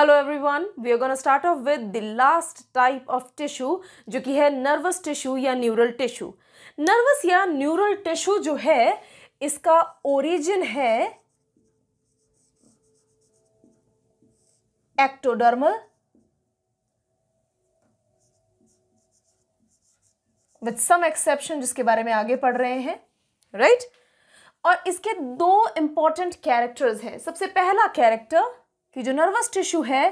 Hello everyone, we are gonna start off with the last type of tissue जो कि है nervous tissue या neural tissue. Nervous या neural tissue जो है इसका ओरिजिन है एक्टोडर्मल विद सम एक्सेप्शन जिसके बारे में आगे पढ़ रहे हैं, राइट? और इसके दो इंपॉर्टेंट कैरेक्टर्स हैं। सबसे पहला कैरेक्टर कि जो नर्वस टिश्यू है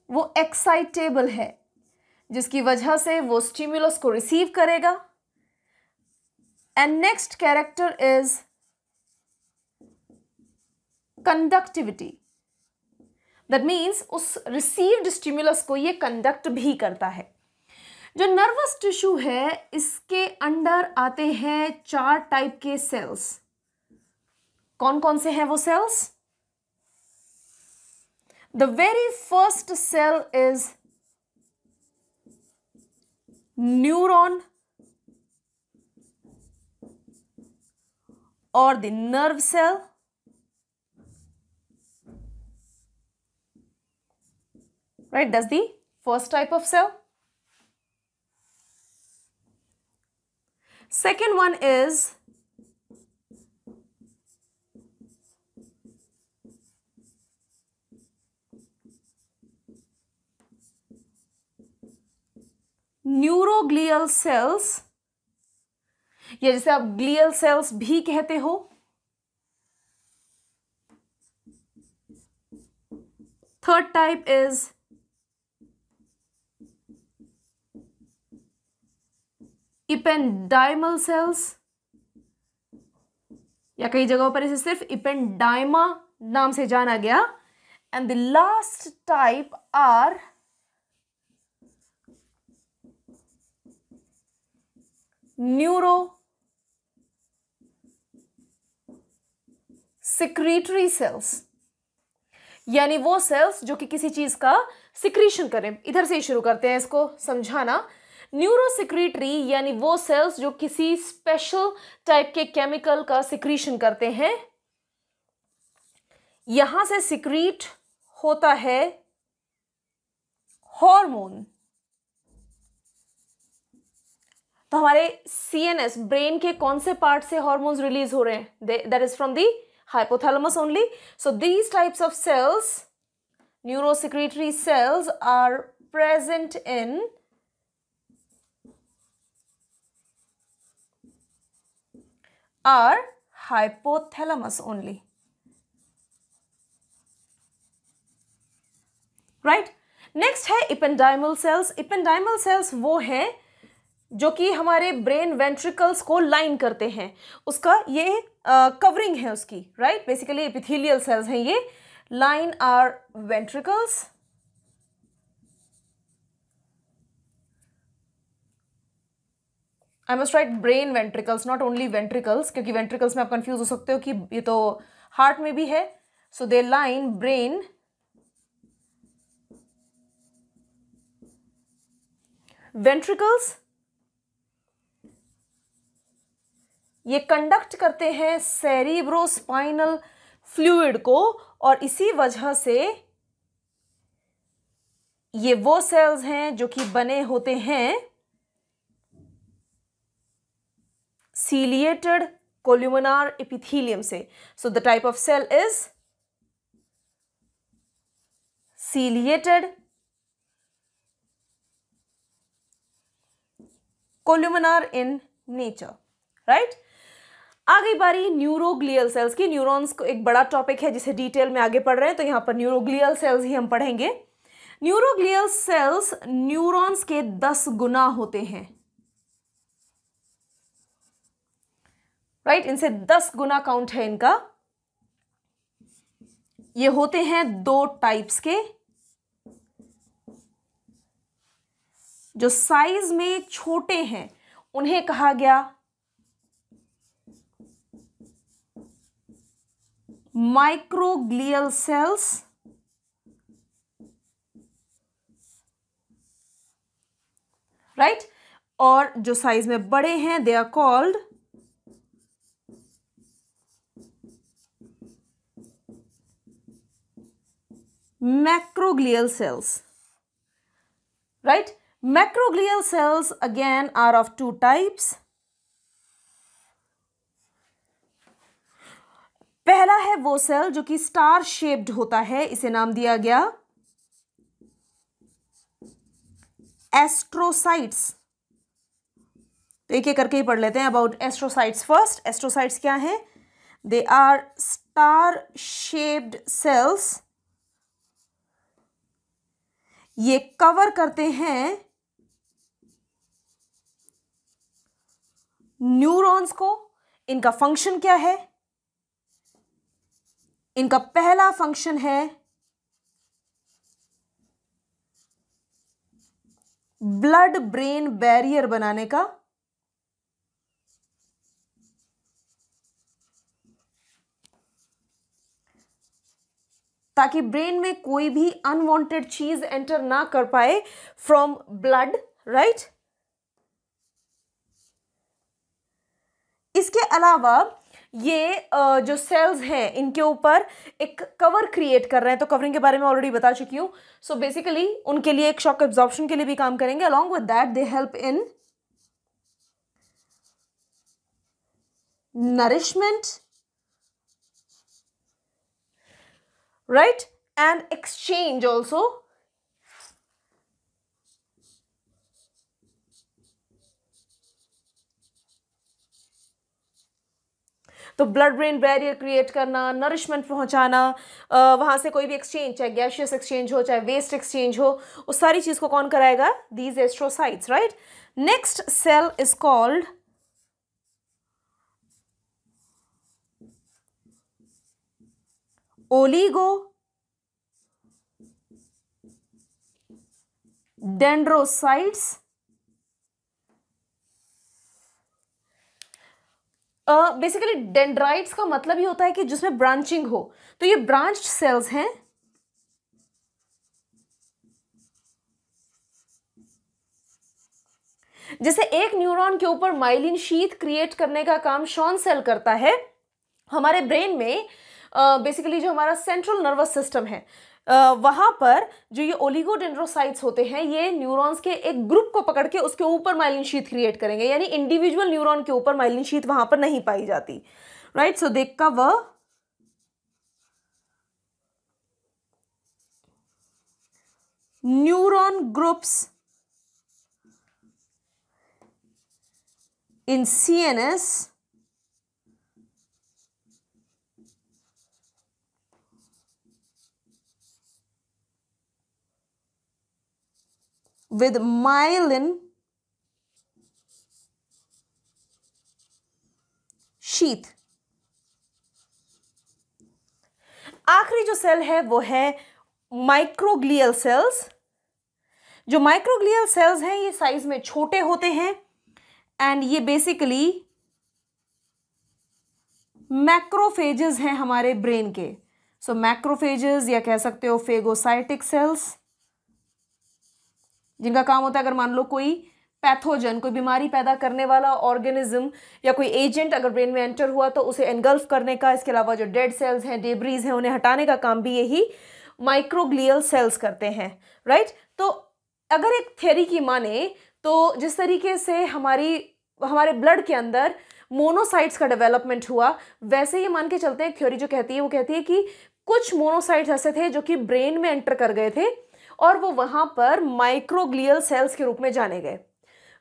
वो एक्साइटेबल है, जिसकी वजह से वो स्टिमुलस को रिसीव करेगा। And next character is conductivity. That means उस रिसीव्ड स्टिमुलस को ये कंडक्ट भी करता है। जो नर्वस टिश्यू है इसके अंडर आते हैं 4 टाइप के सेल्स। कौन कौन से हैं वो sales? The very first cell is neuron or the nerve cell. Right, that's the first type of cell. Second one is neuroglial sales, या जिसे आप ग्लियल सेल्स भी कहते हो। Third type is ependymal sales, या कई जगहों पर इसे सिर्फ इपेंडाइमा नाम से जाना गया। And the last type are neuro secretory cells, यानी वो सेल्स जो कि किसी चीज का सिक्रीशन करें। इधर से ही शुरू करते हैं इसको समझाना। न्यूरो सिक्रीटरी यानी वो सेल्स जो किसी स्पेशल टाइप के केमिकल का सिक्रीशन करते हैं। यहां से सिक्रीट होता है हार्मोन। तो हमारे सीएनएस ब्रेन के कौन से पार्ट से हार्मोन्स रिलीज हो रहे हैं? That is from the hypothalamus only. So these types of cells, neurosecretory cells, are present in our hypothalamus only, right? Next है ependymal cells. ependymal cells वो है जो कि हमारे ब्रेन वेंट्रिकल्स को लाइन करते हैं। उसका ये कवरिंग है उसकी, राइट? बेसिकली एपिथेलियल सेल्स हैं ये। Line are ventricles. I must write brain ventricles, not only ventricles, क्योंकि वेंट्रिकल्स में आप कंफ्यूज हो सकते हो कि ये तो हार्ट में भी है। सो दे लाइन ब्रेन वेंट्रिकल्स। ये कंडक्ट करते हैं सेरिब्रोस्पाइनल फ्लूइड को, और इसी वजह से ये वो सेल्स हैं जो कि बने होते हैं सीलिएटेड कोल्यूमिनार एपिथेलियम से। So the type of cell is ciliated columnar in nature, right? आ गई बारी न्यूरोग्लियल सेल्स की। न्यूरॉन्स को एक बड़ा टॉपिक है जिसे डिटेल में आगे पढ़ रहे हैं, तो यहां पर न्यूरोग्लियल सेल्स ही हम पढ़ेंगे। न्यूरोग्लियल सेल्स न्यूरॉन्स के 10 गुना होते हैं, राइट? इनसे 10 गुना काउंट है इनका। ये होते हैं 2 टाइप्स के। जो साइज में छोटे हैं उन्हें कहा गया माइक्रोग्लियल सेल्स, राइट? और जो साइज में बड़े हैं they are called macroglial cells, right? Macroglial cells again are of two types. पहला है वो सेल जो कि स्टार शेप्ड होता है, इसे नाम दिया गया एस्ट्रोसाइट्स। तो एक एक करके ही पढ़ लेते हैं अबाउट एस्ट्रोसाइट्स फर्स्ट। एस्ट्रोसाइट्स क्या है? They are star shaped cells. ये कवर करते हैं न्यूरॉन्स को। इनका फंक्शन क्या है? इनका पहला फंक्शन है ब्लड ब्रेन बैरियर बनाने का। ताकि ब्रेन में कोई भी अनवांटेड चीज एंटर ना कर पाए फ्रॉम ब्लड, राइट? इसके अलावा ये जो सेल्स हैं इनके ऊपर एक कवर क्रिएट कर रहे हैं। तो कवरिंग के बारे में ऑलरेडी बता चुकी हूं। सो बेसिकली उनके लिए एक शॉक एब्जॉर्प्शन के लिए भी काम करेंगे। Along with that they help in nourishment, right, and exchange also. तो ब्लड ब्रेन बैरियर क्रिएट करना, नरिशमेंट पहुंचाना, वहां से कोई भी एक्सचेंज, चाहे गैशियस एक्सचेंज हो चाहे वेस्ट एक्सचेंज हो, उस सारी चीज को कौन कराएगा? These astrocytes, right? Next cell is called oligodendrocytes. Basically dendrites का मतलब ही होता है कि जिसमें ब्रांचिंग हो। तो ये ब्रांच्ड सेल्स हैं। जैसे एक न्यूरॉन के ऊपर माइलिन शीथ क्रिएट करने का काम शॉन सेल करता है, हमारे ब्रेन में बेसिकली जो हमारा सेंट्रल नर्वस सिस्टम है वहां पर जो ये ओलिगोडेंड्रोसाइट्स होते हैं, ये न्यूरॉन्स के एक ग्रुप को पकड़ के उसके ऊपर माइलिन शीथ क्रिएट करेंगे। यानी इंडिविजुअल न्यूरॉन के ऊपर माइलिन शीथ वहां पर नहीं पाई जाती, right? So they cover neuron groups in CNS with myelin sheath। आखिरी जो सेल है वो है माइक्रोग्लियल सेल्स। जो माइक्रोग्लियल सेल्स हैं ये साइज में छोटे होते हैं एंड ये बेसिकली मैक्रोफेजेस हैं हमारे ब्रेन के। सो मैक्रोफेजेस या कह सकते हो फेगोसाइटिक सेल्स, जिनका काम होता है अगर मान लो कोई पैथोजन, कोई बीमारी पैदा करने वाला ऑर्गेनिज्म या कोई एजेंट अगर ब्रेन में एंटर हुआ तो उसे एनगल्फ करने का। इसके अलावा जो डेड सेल्स हैं, डेब्रीज हैं, उन्हें हटाने का काम भी यही माइक्रोग्लियल सेल्स करते हैं, राइट? तो अगर एक थ्योरी की माने तो जिस तरीके से हमारे ब्लड के अंदर मोनोसाइट्स का डेवलपमेंट हुआ, वैसे ये मान के चलते हैं थ्योरी जो कहती है, वो कहती है कि कुछ मोनोसाइट्स ऐसे थे जो कि ब्रेन में एंटर कर गए थे और वो वहां पर माइक्रोग्लियल सेल्स के रूप में जाने गए,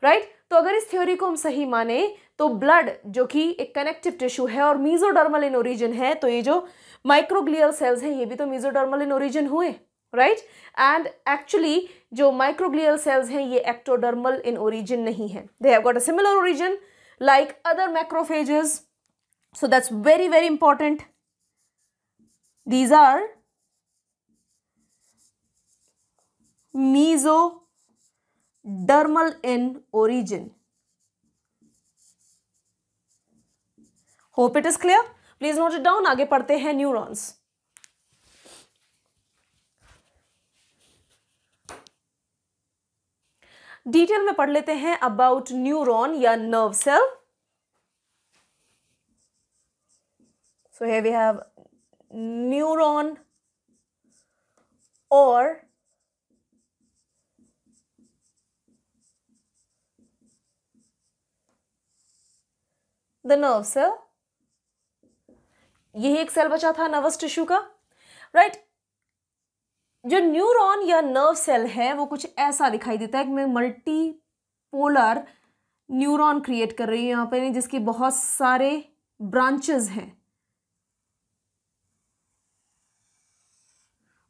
राइट? तो अगर इस थ्योरी को हम सही माने तो ब्लड जो कि एक कनेक्टिव टिश्यू है और मीजोडर्मल इन ओरिजिन है, तो ये जो माइक्रोग्लियल सेल्स हैं ये भी तो मीजोडर्मल इन ओरिजिन हुए, राइट? एंड एक्चुअली जो माइक्रोग्लियल सेल्स हैं ये एक्टोडर्मल इन ओरिजिन नहीं है। They have got a similar origin like other macrophages, so that's very very important. These are mesodermal in origin. Hope it is clear. Please note it down. आगे पढ़ते हैं neurons. Detail में पढ़ लेते हैं about neuron या nerve cell. So here we have neuron, or the nerve cell. यही एक सेल बचा था नर्वस टिश्यू का, राइट। जो न्यूरॉन या नर्व सेल है वो कुछ ऐसा दिखाई देता है कि मैं मल्टीपोलर न्यूरॉन क्रिएट कर रही हूं यहां पे, जिसकी बहुत सारे ब्रांचेस हैं,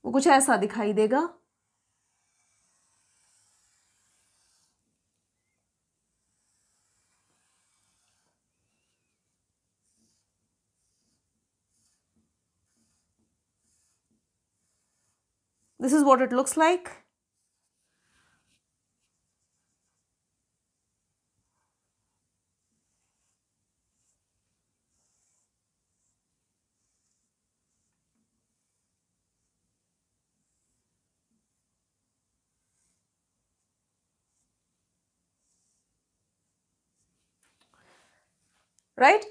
वो कुछ ऐसा दिखाई देगा। This is what it looks like. Right?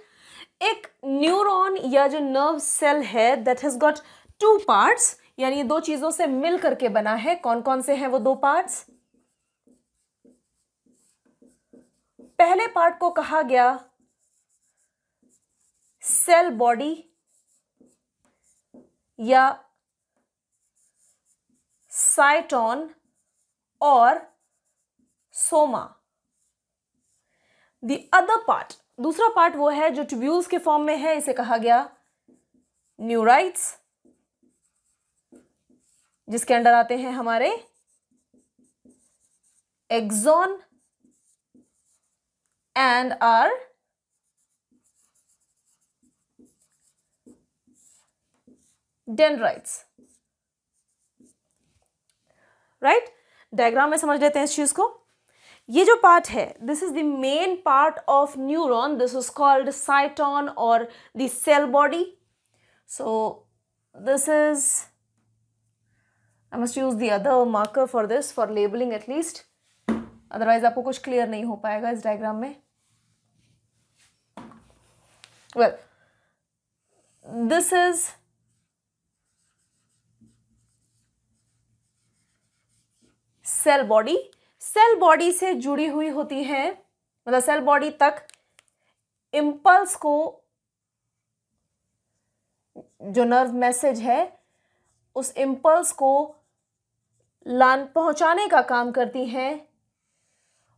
एक न्यूरॉन या जो नर्व सेल है that has got two parts, यानी दो चीजों से मिल करके बना है। कौन कौन से हैं वो दो पार्ट्स? पहले पार्ट को कहा गया सेल बॉडी या साइटोन और सोमा। द अदर पार्ट, दूसरा पार्ट वो है जो ट्यूब्यूल्स के फॉर्म में है, इसे कहा गया न्यूराइट्स, जिसके अंडर आते हैं हमारे axon and are dendrites, right. Diagram में समझ लेते हैं इस चीज को। ये जो पार्ट है, this is the main part of neuron, this is called cyton और the cell body. So this is, I must use the other marker for this, for labeling at least, otherwise आपको कुछ clear नहीं हो पाएगा इस diagram में। Well, this is cell body. Cell body से जुड़ी हुई होती है, मतलब सेल बॉडी तक इम्पल्स को, जो नर्व मैसेज है उस इम्पल्स को पहुंचाने का काम करती हैं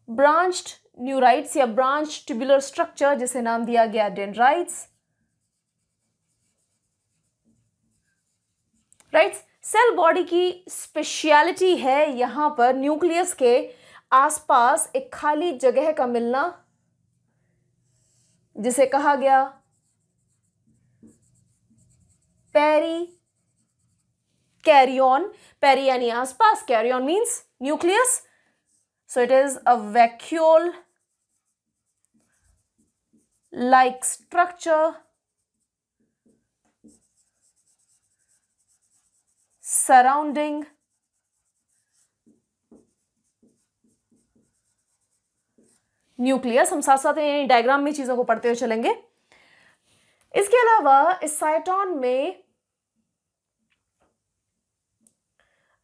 ब्रांच्ड न्यूराइट्स या ब्रांच ट्यूबुलर स्ट्रक्चर, जिसे नाम दिया गया डेंड्राइट्स, राइट। सेल बॉडी की स्पेशलिटी है यहां पर न्यूक्लियस के आसपास एक खाली जगह का मिलना, जिसे कहा गया पेरी कैरियन। पेरी यानी आसपास, karyon means nucleus, so it is a vacuole like structure surrounding nucleus. हम साथ साथ डायग्राम में चीजों को पढ़ते हुए चलेंगे। इसके अलावा इस साइटोन में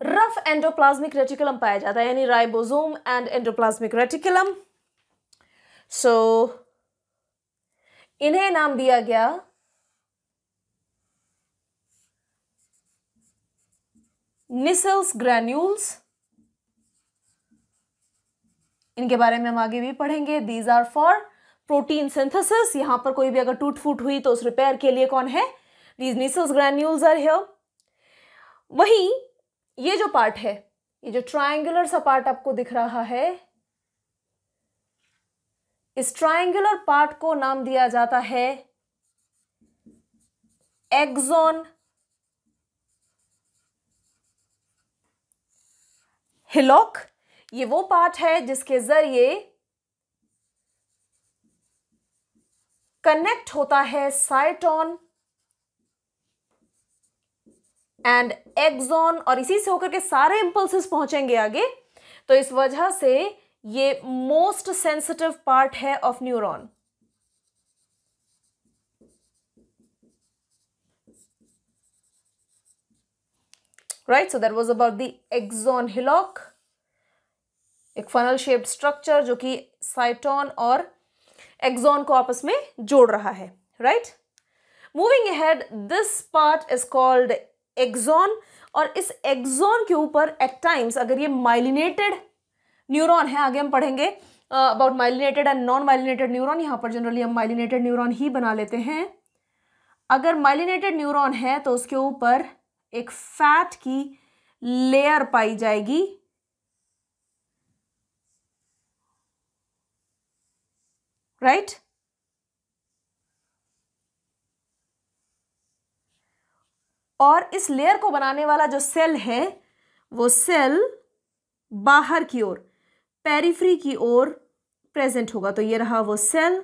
रफ एंडोप्लाज्मिक रेटिकुलम पाया जाता है, यानी राइबोसोम एंड एंडोप्लाज्मिक रेटिकुलम। सो इन्हें नाम दिया गया निसेल्स ग्रैन्यूल्स। इनके बारे में हम आगे भी पढ़ेंगे। These are for protein synthesis. यहां पर कोई भी अगर टूट फूट हुई तो उस रिपेयर के लिए कौन है? These Nissl's granules are here. वहीं ये जो पार्ट है, ये जो ट्रायंगुलर सा पार्ट आपको दिख रहा है, इस ट्रायंगुलर पार्ट को नाम दिया जाता है एक्सॉन हिलॉक। ये वो पार्ट है जिसके जरिए कनेक्ट होता है साइटोन एंड एक्सॉन, और इसी से होकर के सारे इंपल्सेस पहुंचेंगे आगे। तो इस वजह से ये मोस्ट सेंसिटिव पार्ट है of neuron. Right. So that was about the axon hillock, एक फनल शेप्ड स्ट्रक्चर जो कि साइटोन और एक्सॉन को आपस में जोड़ रहा है. Right. Moving ahead, this part is called axon. और इस एक्सॉन के ऊपर एट टाइम्स अगर ये माइलिनेटेड न्यूरॉन है, आगे हम पढ़ेंगे about myelinated and non myelinated neuron. यहाँ पर जनरली हम माइलिनेटेड न्यूरॉन ही बना लेते हैं. अगर माइलिनेटेड न्यूरॉन है तो उसके ऊपर एक फैट की लेयर पाई जाएगी. राइट. और इस लेयर को बनाने वाला जो सेल है वो सेल बाहर की ओर, पेरिफ्री की ओर प्रेजेंट होगा. तो ये रहा वो cell.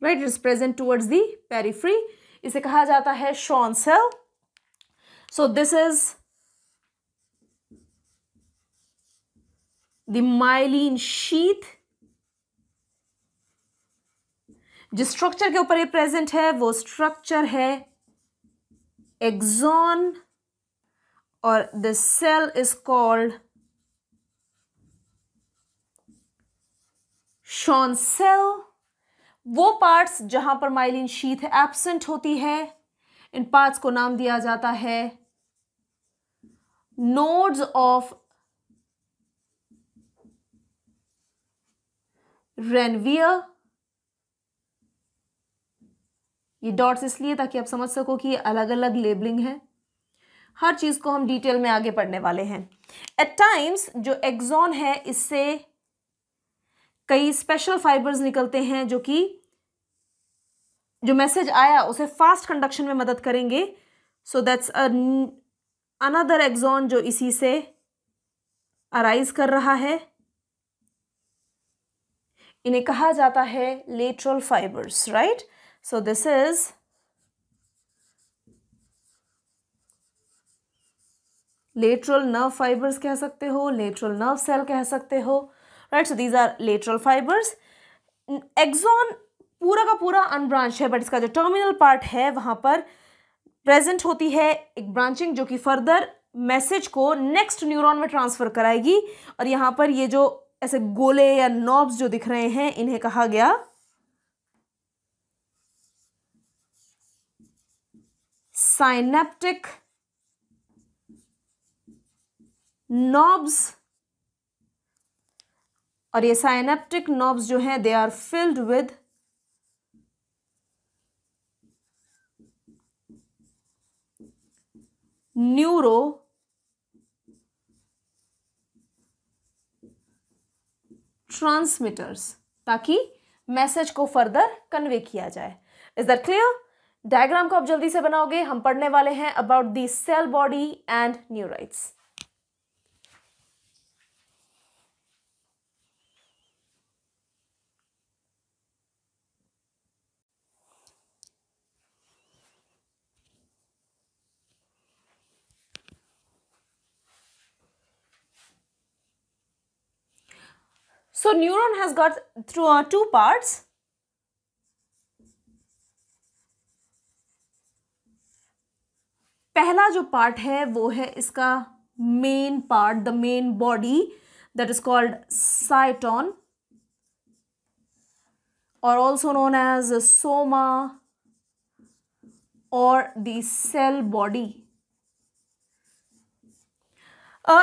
Right, it is present towards the periphery. इसे कहा जाता है Schwann cell. So this is the myelin sheath. जिस स्ट्रक्चर के ऊपर ये प्रेजेंट है वो स्ट्रक्चर है एक्सॉन और this cell is called Schwann cell. वो पार्ट्स जहां पर माइलिन शीथ एब्सेंट होती है, इन पार्ट्स को नाम दिया जाता है नोड्स ऑफ रेनवियर. ये डॉट्स इसलिए ताकि आप समझ सको कि ये अलग अलग लेबलिंग है. हर चीज को हम डिटेल में आगे पढ़ने वाले हैं. एट टाइम्स जो एक्सॉन है इससे कई स्पेशल फाइबर्स निकलते हैं जो कि जो मैसेज आया उसे फास्ट कंडक्शन में मदद करेंगे. सो दैट्स अनदर एक्सॉन जो इसी से अराइज कर रहा है. इन्हें कहा जाता है lateral fibres. Right. So this is lateral nerve fibres कह सकते हो, लेटरल नर्व सेल कह सकते हो. Right. So these are lateral fibres. Axon पूरा का पूरा अनब्रांच है, बट इसका जो टर्मिनल पार्ट है वहां पर प्रेजेंट होती है एक ब्रांचिंग जो कि फर्दर मैसेज को नेक्स्ट न्यूरॉन में ट्रांसफर कराएगी. और यहां पर ये जो ऐसे गोले या नॉब्स जो दिख रहे हैं इन्हें कहा गया साइनेप्टिक नॉब्स. और ये साइनेप्टिक नॉब्स जो हैं they are filled with neuro transmitters ताकि मैसेज को फर्दर कन्वे किया जाए. Is that clear? डायग्राम को आप जल्दी से बनाओगे. हम पढ़ने वाले हैं about the cell body and neurites. So neuron has got two parts. पहला जो पार्ट है वो है इसका main part, the main body, that is called cyton और ऑल्सो नोन एज सोमा और द सेल बॉडी.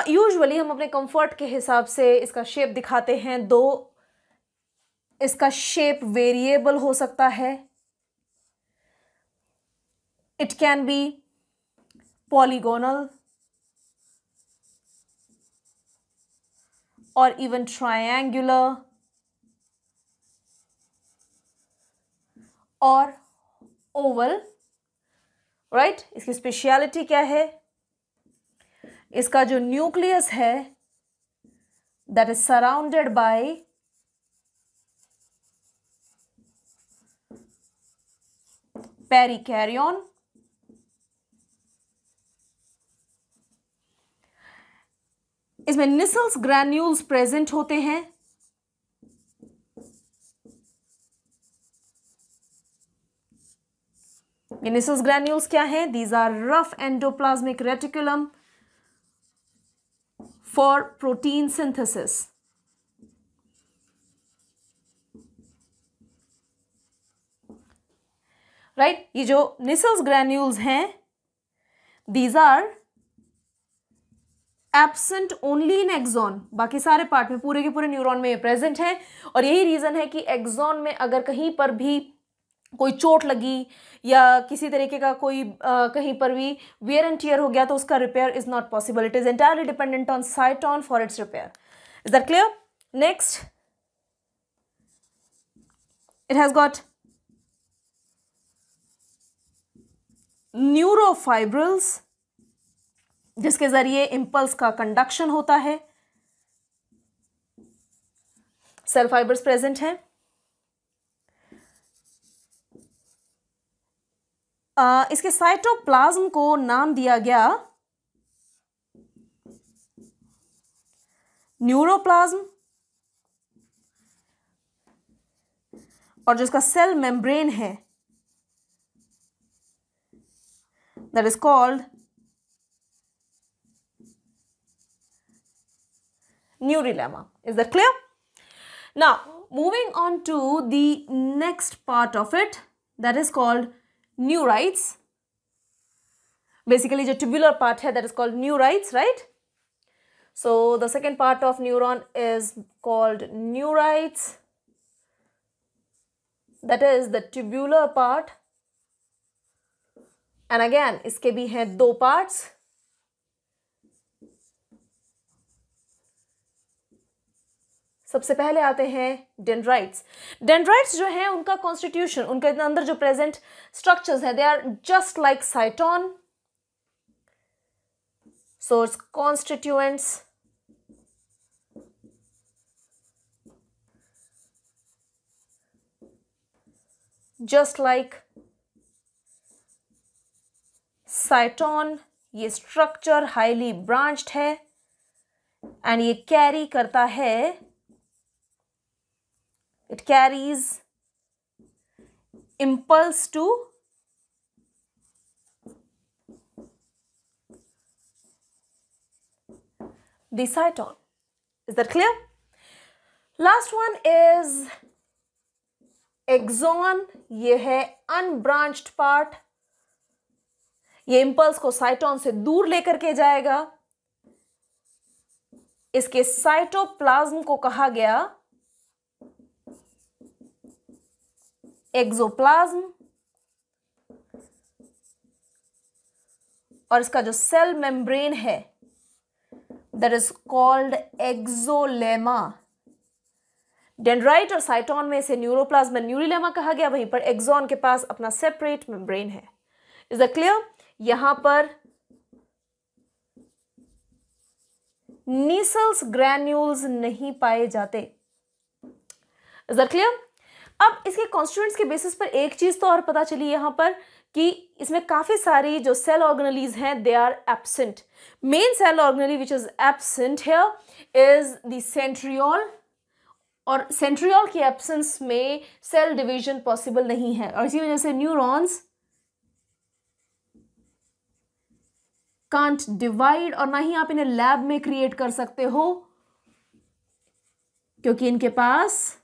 यूजुअली हम अपने कंफर्ट के हिसाब से इसका शेप दिखाते हैं. दो इसका शेप वेरिएबल हो सकता है. इट कैन बी पॉलीगोनल और इवन ट्रायंगुलर और ओवल. राइट. इसकी स्पेशलिटी क्या है? इसका जो न्यूक्लियस है दैट इज सराउंडेड बाय पेरिकैरियन. इसमें निसल्स ग्रैन्यूल्स प्रेजेंट होते हैं ये निसल्स ग्रैन्यूल्स क्या हैं? These are rough endoplasmic reticulum for protein synthesis. Right, ये जो निसल्स ग्रैन्यूल्स हैं, these are absent only in axon, बाकी सारे पार्ट में, पूरे के पूरे न्यूरॉन में ये प्रेजेंट है। और यही रीजन है कि एक्सॉन में अगर कहीं पर भी कोई चोट लगी या किसी तरीके का कोई कहीं पर भी वेयर एंड टियर हो गया तो उसका repair is not possible. It is entirely dependent on cyton for its repair. Is that clear? Next, it has got neurofibrils, जिसके जरिए इंपल्स का कंडक्शन होता है। सेल फाइबर्स प्रेजेंट हैं। इसके साइटोप्लाज्म को नाम दिया गया न्यूरोप्लाज्म, और जो इसका सेल मेम्ब्रेन है that is called neurilemma. Is that clear? Now, moving on to the next part of it, that is called neurites. Basically, the tubular part here, that is called neurites, right? So, the second part of neuron is called neurites. That is the tubular part. And again, इसके भी हैं दो parts. सबसे पहले आते हैं dendrites. Dendrites जो हैं उनका कॉन्स्टिट्यूशन, उनके अंदर जो प्रेजेंट स्ट्रक्चर्स हैं, they are just like cyton. So its constituents just like cyton. ये स्ट्रक्चर हाईली ब्रांच्ड है एंड ये कैरी करता है, it carries impulse to the cytone. Is that clear? Last one is axon. ये है unbranched part. ये impulse को साइटोन से दूर लेकर के जाएगा। इसके साइटोप्लाज्म को कहा गया एक्सोप्लाज्म, और इसका जो सेल मेम्ब्रेन है that is called axolemma. Dendrite और साइटोन में से न्यूरोप्लाज्म में न्यूरिलेमा कहा गया, वहीं पर एक्सॉन के पास अपना सेपरेट मेम्ब्रेन है। Is that clear? यहां पर निसल्स ग्रैन्यूल्स नहीं पाए जाते। Is that clear? अब इसके कॉन्स्टिट्यूएंट्स के बेसिस पर एक चीज तो और पता चली यहां पर कि इसमें काफी सारी जो सेल ऑर्गेनलीज हैं they are absent. Main cell organelle which is absent here is the centriole, और सेंट्रियोल की एब्सेंस में सेल डिवीजन पॉसिबल नहीं है, और इसी वजह से न्यूरॉन्स कांट डिवाइड, और ना ही आप इन्हें लैब में क्रिएट कर सकते हो क्योंकि इनके पास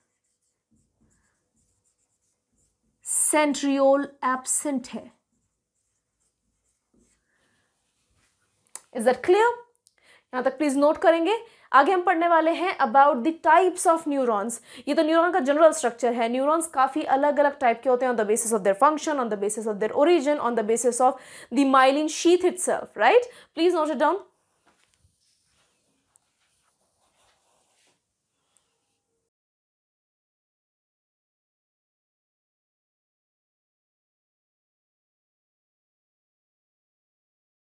सेंट्रियोल एब्सेंट है। Is that clear? यहां तक प्लीज नोट करेंगे। आगे हम पढ़ने वाले हैं about the types of neurons. ये तो न्यूरॉन का जनरल स्ट्रक्चर है। न्यूरॉन्स काफी अलग अलग टाइप के होते हैं on the basis of their function, on the basis of their origin, on the basis of the myelin sheath itself, right? Please note it down.